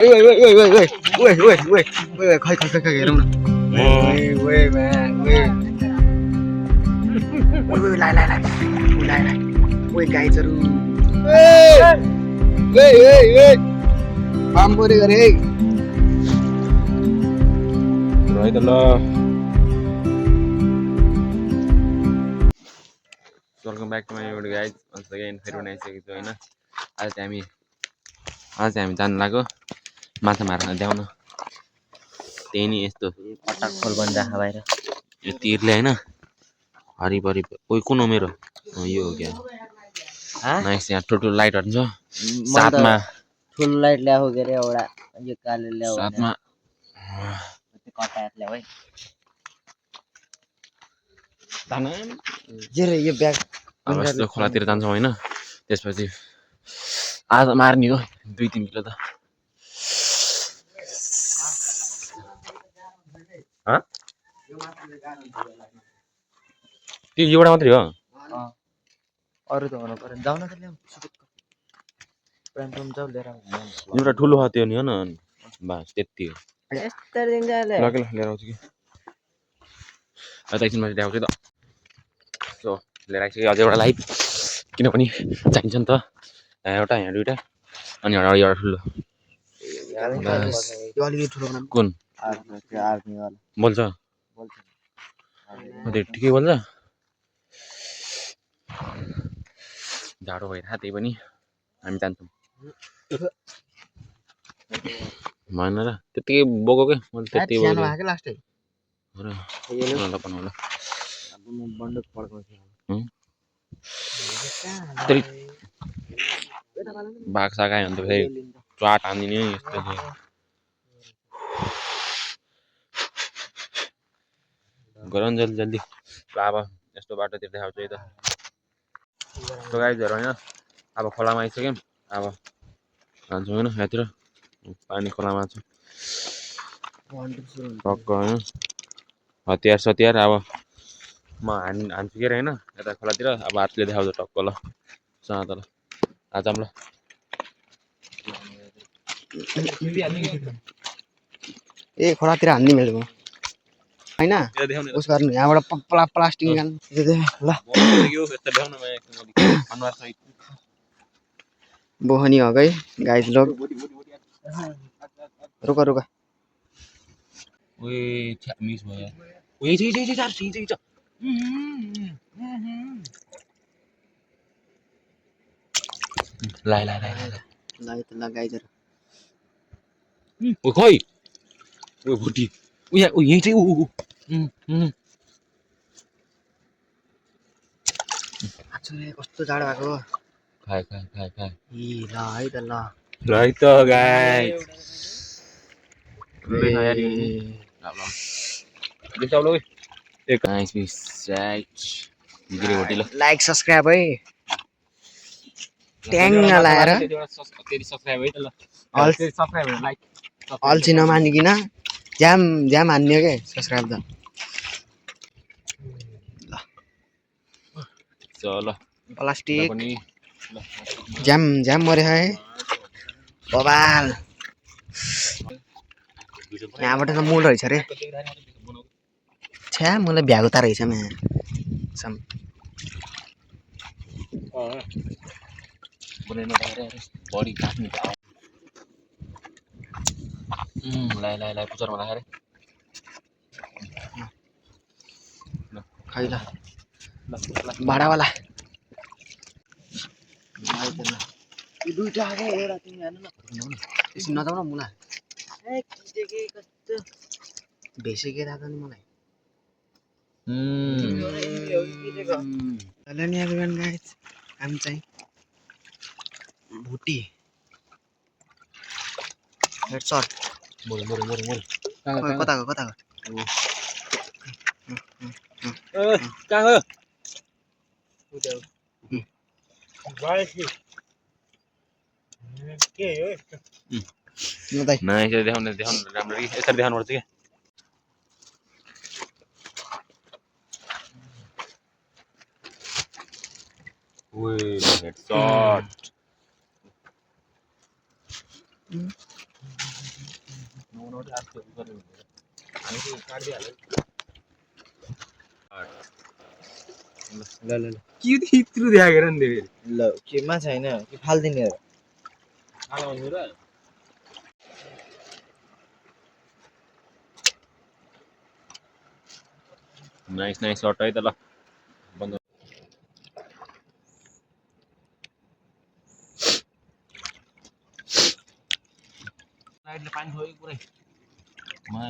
Ui, khơi đúng ui, man, ui, lại, ui, cái chữ, ui, bám vô đây rồi, rồi đó lo. Welcome back to my video guys. Once again फेरि बनाइसकेको छु हैन। आज चाहिँ हामी जानु लाग्यो माछा मार्न ल्याउन। त्यही नि यस्तो पटक खोल बन्द राख बाहिर यो तीरले हैन हरिभरि ओइ कुन हो मेरो यो हो क्या नाइस यहाँ ठुल्ठुलो लाइटहरु छ साथमा फुल लाइट ल्याऊ के रे एउटा यो काले ल्याऊ साथमा त्यो कटाएर ल्याऊ है ताना जेरे यो ब्याग अब यस्तो खोलातिर जान्छौँ हैन त्यसपछि आज मार्ने हो 2-3 किलो त त्यो एउटा मात्रै हो अरु त हुनु पर्यो जाउन त ल्याऊ प्यान्टम जाऊ लिएर एउटा ठुलो हो त्यो नि हो न बस त्यति हो यस्तो दिनले ल लिएर आउँछु कि एकछिनमा ल्याउँछु त सो लिएर आइसक्यो अझै एउटा लाइट किनभने चाहिन्छ नि त एउटा यहाँ दुईटा अनि एउटा ठुलो यो अलि ठुलो बनाउनु कुन आर्मी वाला बोल्छ त्यो ठिकै बोल्छ जाडो भइरहेको त्यही पनि हामी जान्छौँ भएन र त्यतिकै बोको के मैले त्यति सानो भएको लास्टै बनाउला अब म बन्दुक पड्काउँछु बाघ साग आयो भने त फेरि च्वाट हानिदिने नि यस्तो गर न जल्दी अब यस्तो बाटोतिर देखाउँछु है त सो गाइजहरु हैन अब खोलामा आइसक्यौँ अब जान्छौँ हैन यहाँतिर पानी खोलामा छ टक्क हैन हतियार अब म हान्छु के हैन यता खोलातिर अब हातले देखाउँछु टक्क ल ल आज ल ए खोलातिर हान्ने मैले म हैन उस गर्नु यहाँबाट प्लास्टिक निकाल्नु ल बोहनी हो गई गाइस लोग रुको ओए मिस भयो ओए यही छ लाइ ल गाइजहरु ओ खोइ ओ भुटी ओ यही चाहिँ आछुले कस्तो जाडो भएको खाए ल है त ल है त गाइस एक नाइस मिस राइट गिरे होटी ल लाइक सब्स्क्राइब है ट्याङ नलाएर तेरी सब्स्क्राइब है त ल तेरी सब्स्क्राइब लाइक अल्छी नमानिकन ज्याम हान्ने हो के सब्स्क्राइब त चलो प्लास्टिक ज्याम मरे है बबाल यहाँबाट त मूल रहेछ रे छ्या मलाई भ्यागुता रहेछ म सम बडी काट्ने लाई पुचरमा राखेर खै ल भाडावाला दुईटा आगे एउटा तिमी हेर्नु न त्यसरी नजाउ न मुला भेसे के राख्दा नि मलाई हेलो नि एभ्रिवान गाइस हामी चाहिँ भुटी हेडसट मोर कता गयो कहाँ नाइस देखाउनु राम्ररी यसरी देखाउनु पर्छ के ओए हेडसट ल ल ल के यत्रो देखाएर नि देवे ल के माछा हैन कि फाल्दिने हो नाइस नाइस सर्ट है त ल बन्द लाइटले पानी छोयो पुरै मा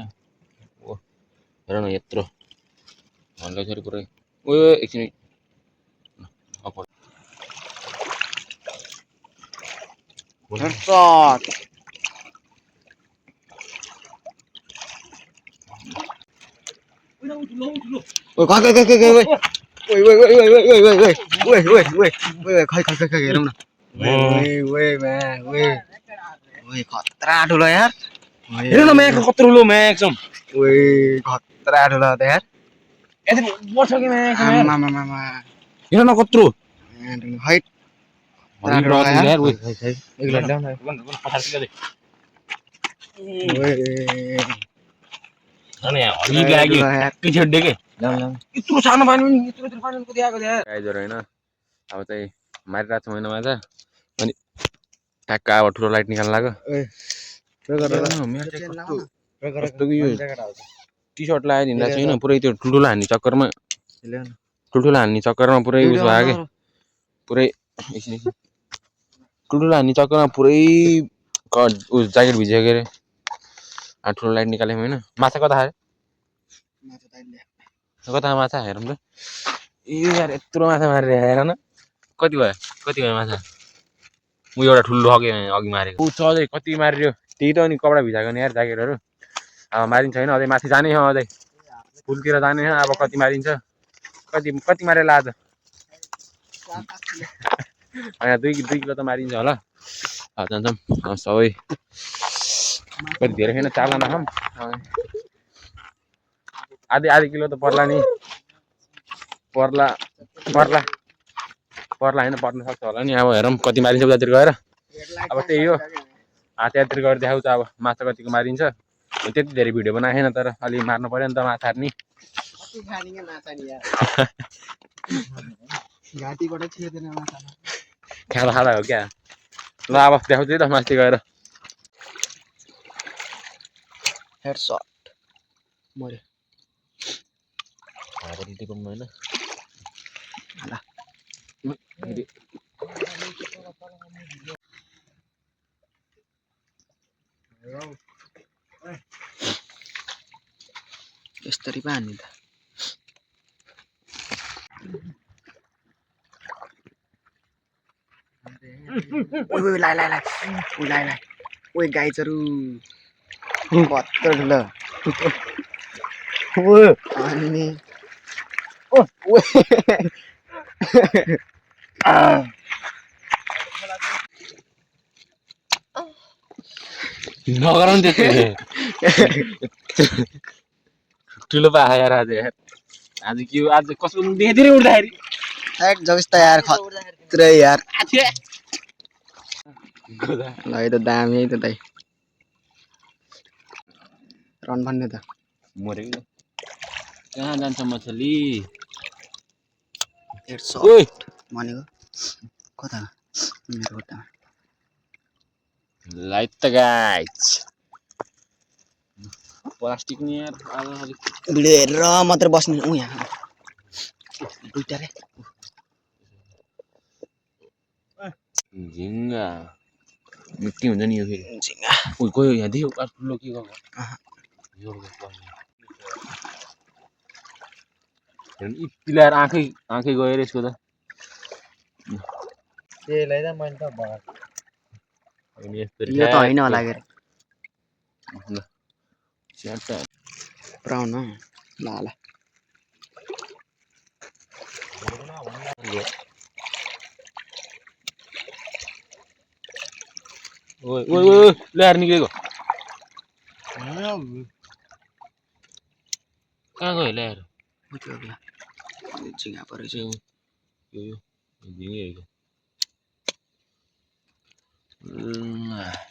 ओ हेर न यत्रो हल्का छोरी पुरै ओ एकछिन अप हेडसट ओइ खै खै खै खै ओइ ओइ ओइ ओइ ओइ ओइ ओइ ओइ ओइ ओइ ओइ ओइ खै खै खै खै हेरौँ न ओइ ओइ म्या ओइ ओइ खतरा ठुलो यार हेर न म्याक कत्रो ठुलो म्याक छम ओइ खतरा ठुलो त यार यति बढ्छ कि म्याक यार आमामामामा हेर न कत्रो हाइट हरि ठुलो रहत यार ओइ खै खै एकला ल्याउन पछाडि दे ओइ अनि हरि लाग्यो यार के छड्डे के ल्याउन यत्रो सानो पानी पनि यत्रो पानी कति आएको यार गाइजहरु हैन अब चाहिँ मारिरहेको छ महिना माछा अनि ट्याक्क अब ठुलो लाइट निकाल्न लाग्यो कस्तो कि यो टी सर्ट लगाएर हिँड्दा छैन पुरै त्यो ठुल्ठुलो हान्ने चक्करमा ल्याउन ठुल्ठुलो हान्ने चक्करमा पुरै उस भयो के पुरै एकछिन एकछिन ठुल्ठुलो हान्ने चक्करमा पुरै उस ज्याकेट भिज्यो के अरे ठुलो लाइट निकाल्यौँ होइन माछा कता खायो कता माछा हेरौँ त ए यार यत्रो माछा मारेर हेर न कति भयो माछा म एउटा ठुलो अघि मारेको ऊ अझै कति मारियो त्यही त अनि कपडा भिजाएको नि यार ज्याकेटहरू अब मारिन्छ होइन अझै माथि जाने हो अझै पुलतिर जाने हो अब कति मारिन्छ कति मारेर आज होइन 2 किलो त मारिन्छ होला जान्छौँ सबै कति धेरै छैन 4 जना छौँ आधी किलो त पर्ला नि पर्ला होइन पर्न सक्छ होला नि अब हेरौँ कति मारिन्छ उतातिर गएर अब त्यही हो त्यहाँतिर गएर देखाउँछ अब माछा कतिको मारिन्छ त्यति धेरै भिडियो बनाएको छैन तर अलि मार्नु पर्यो नि त माछाहरू नि खाँदा हो क्या ल अब देखाउँछु है त माथि गएर हेडसट मर्यो होइन यसरी पो हान्ने त ओइ लाइ लाइ लाइ ओइ लाइ लाइ ओइ गाइजहरू कत्रो ठुलो अनि नगरौँ त्यस्तो ठुलो पो आयो यार आज के हो आज कसो धेरै उड्दाखेरि जोस् त यार खत्रै यार ल यो त दामी है त दाइ रन भन्ने त मरेको कहाँ जान्छ मछली हेडसट भनेको कता मेरो खुट्टामा लाइट त गाइस प्लास्टिक नि यार भिडियो हेरेर मात्र बस्ने उ यहाँ दुईटा रे झिङ्गा मिट्टी हुन्छ नि यो फेरि झिङ्गा गयो यहाँ देखियो ठुलो के गएको यति ल्याएर आँखै गयो रे यसको त त्यसलाई त मैले त यो त होइन होला के पुऱ्याउनु ल ल ओइ ल्याएर निक्लेको कहाँ गयो ल्याएर झिङ्गा परेछ यो झिङ्गे हो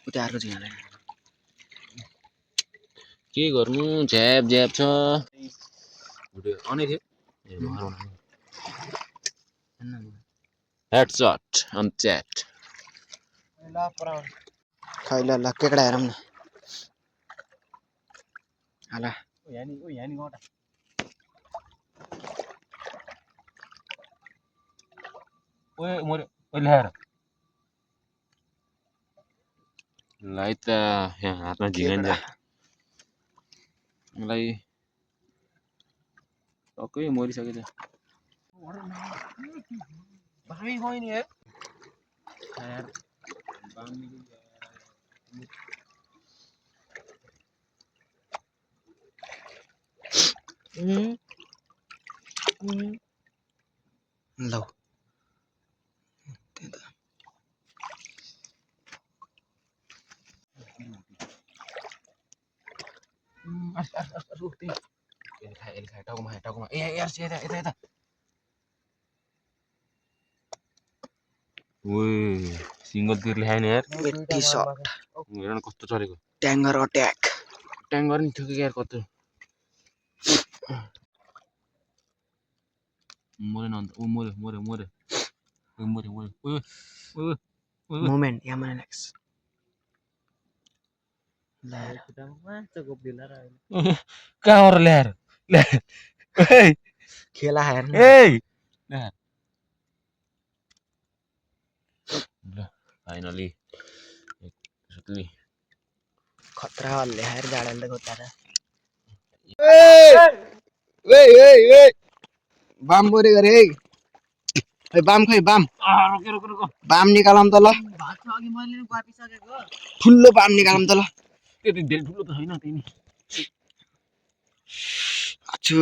उता अर्को झिङ्गा के गर्नु झ्याप झ्याप छ भिडियो अनै थियो हेडसट अन च्याट खैला ल केकडा हेरौँ न हाला ओए मोरे ओए ल्याएर लाई त यहाँ हातमा झिङ्गन्छ मलाई टक्कै मरिसकेछ भाइ गयो नि यार लौ टाउकोमा ए यार यता ओए सिंगल तिर ल्याएन यार टी सर्ट हेर न कस्तो चलेको ट्याङ्गर अट्याक ट्याङ्गर नि थियो यार कस्तो मरे न अन्त ओ मरे मोमेन्ट यामानेक्स कहाँबाट ल्याएर खेला हेर्नु ल फाइनली खतरा ल्याएर गाडाले गोतारा बाम बोरे गरे है बाम खै बाम बाम निकालम त ल ठुलो बाम निकालम त ल त्यति धेरै ठुलो त छैन तिमी अछु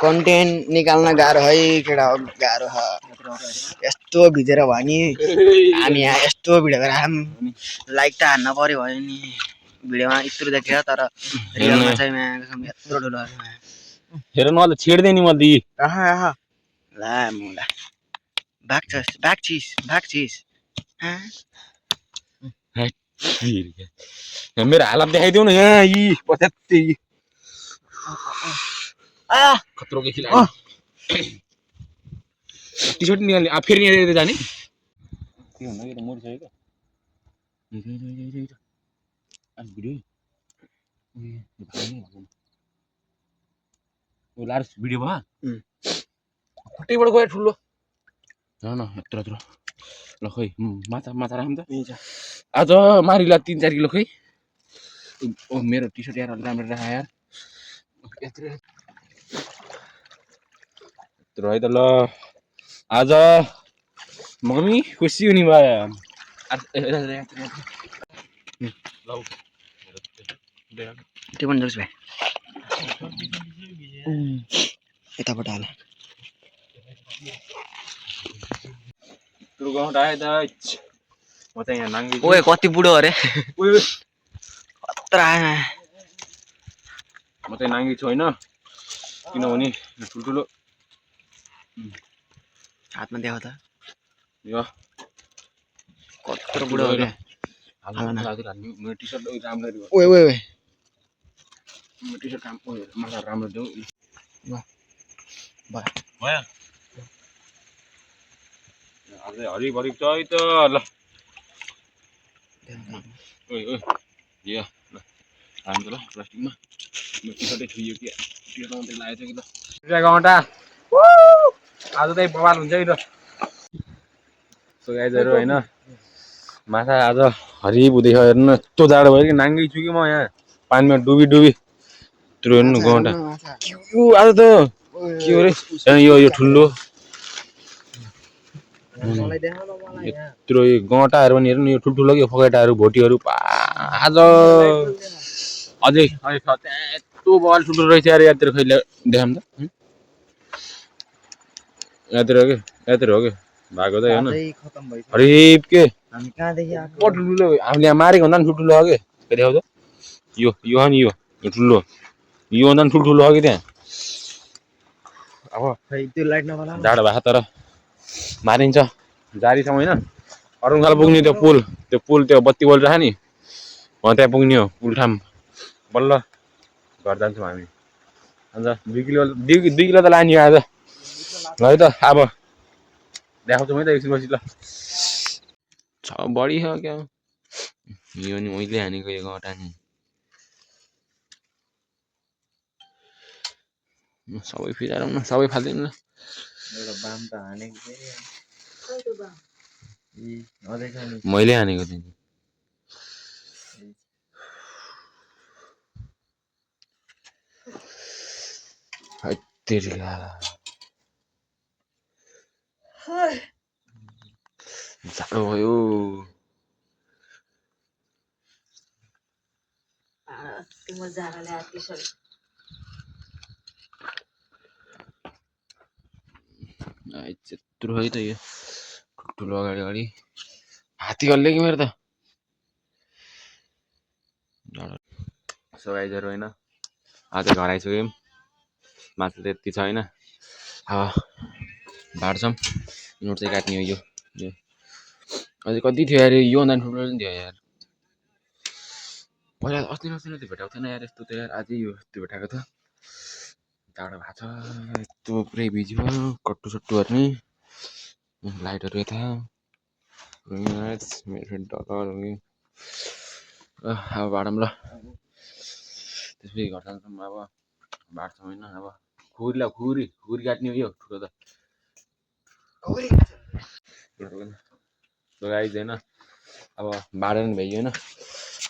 कन्टेन्ट निकाल्न गाह्रो है केटा गाह्रो छ यस्तो भिजेर भयो नि हामी यहाँ यस्तो भिडियो गरेर लाइक त हान्न पर्यो भयो नि भिडियोमा यत्रो देखियो तर रियलमा चाहिँ यत्रो ठुलो हेर न अहिले छेड्दै नि मैले ला मुला बाघ चिज मेरो हालत देखाइदेऊ न यहाँ यी पछ्यात्ती खतरो के खिलाडी टी सर्ट निकाल्ने फेरि निकालेर जाने के भन्दा के त मरिसक्यो लार्ज भिडियो भयो खुट्टैबाट गयो ठुलो न यत्रो ल खै माछा राख्नु त आज मारिला 3-4 किलो खै ओ मेरो टी सर्ट यार राम्रो राख यार यत्रो है त ल आज मम्मी खुसी हुने भयो त्यो पनि जोस् भाइ यताबाट हाल म चाहिँ यहाँ नाङ्गी ओए कति बुढो अरे खतरा म चाहिँ नाङ्गी छु होइन किनभने ठुल्ठुलो हातमा देखाउ त यो कत्रो बुढो हो क्या मेरो टी सर्ट राम्रो ओए टी सर्ट मलाई राम्रो देऊ भयो अझै हरिभरि छ है त ल ओए यो ल हाल्नु ल प्लास्टिकमा मेरो टी सर्टै छुइयो कि त्यो त मात्रै लागेको छ कि ल घन्टा आज चाहिँ बवाल हुन्छ है त सो गाइजहरू होइन माछा आज हरिब हुँदैछ हेर्नु यस्तो जाडो भयो कि नाङ्गै छु कि म यहाँ पानीमा डुबी यत्रो हेर्नु घन्टा आज त के हो रे यो ठुलो यत्रो गँटाहरू पनि हेर्नु यो ठुल्ठुलो के फगेटाहरू भोटीहरू आज अझै यत्रो बल ठुल्ठुलो रहेछ यार यत्रो खैले देखाम त यत्रो हो कि भएको त हेर्नु हरिब के ठुल्ठुलो हामीले यहाँ मारेको भन्दा पनि ठुल्ठुलो हो कि देखाउ त यो हो नि यो ठुलो यो भन्दा पनि ठुल्ठुलो हो कि त्यहाँ अब खै त्यो लाइट नभला जाडो भएको तर मारिन्छ जारी छौँ होइन अरुण खाल पुग्ने त्यो पुल त्यो बत्ती बलिरहेको नि त्यहाँ पुग्ने हो पुलठाम बल्ल घर जान्छौँ हामी अन्त 2 किलो त लाने हो आज है त अब देखाउँछु है त एकछिन पछि ल बढी छ क्या यो नि मैले हानेको यो गटा नि सबै फिरारौँ न सबै फाल्दिउँ न एउटा बाम त हानेको थिएँ मैले हानेको थिएँ तेरिका जाडो भयो त्यत्रो है त यो ठुलो अगाडि हात्ती हल्ले कि मेरो त सो गाइजहरू होइन आज घर आइसक्यौँ माथि त यति छ होइन अब बाँड्छौँ नोट चाहिँ काट्ने हो यो अझै कति थियो यार योभन्दा ठुलो पनि थियो यार पहिला अस्ति नै त्यो भेटाएको थिएन यार यस्तो त यार अझै यो त्यो भेटाएको थियो जाडो भएको छ यस्तो पुरै बिजी भयो कट्टु सट्टु गर्ने लाइटहरू यता मेरो डलर अब बाँडौँ ल त्यसपछि घर जान्छौँ अब बाँड्छौँ होइन अब खुरी काट्ने हो यो ठुलो त गाइज होइन अब बाँडेर नि भइयो होइन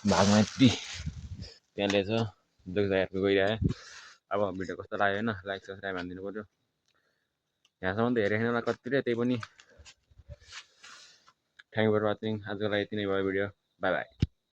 भागमा यति त्यहाँ ल्याएछ जग्गाहरूको गइरह्यो अब भिडियो कस्तो लाग्यो होइन लाइक सब्सक्राइब हानिदिनु पऱ्यो यहाँसम्म त हेरेको छैन होला कतिले त्यही पनि थ्याङ्क फर वाचिङ आजको लागि यति नै भयो भिडियो बाई बाई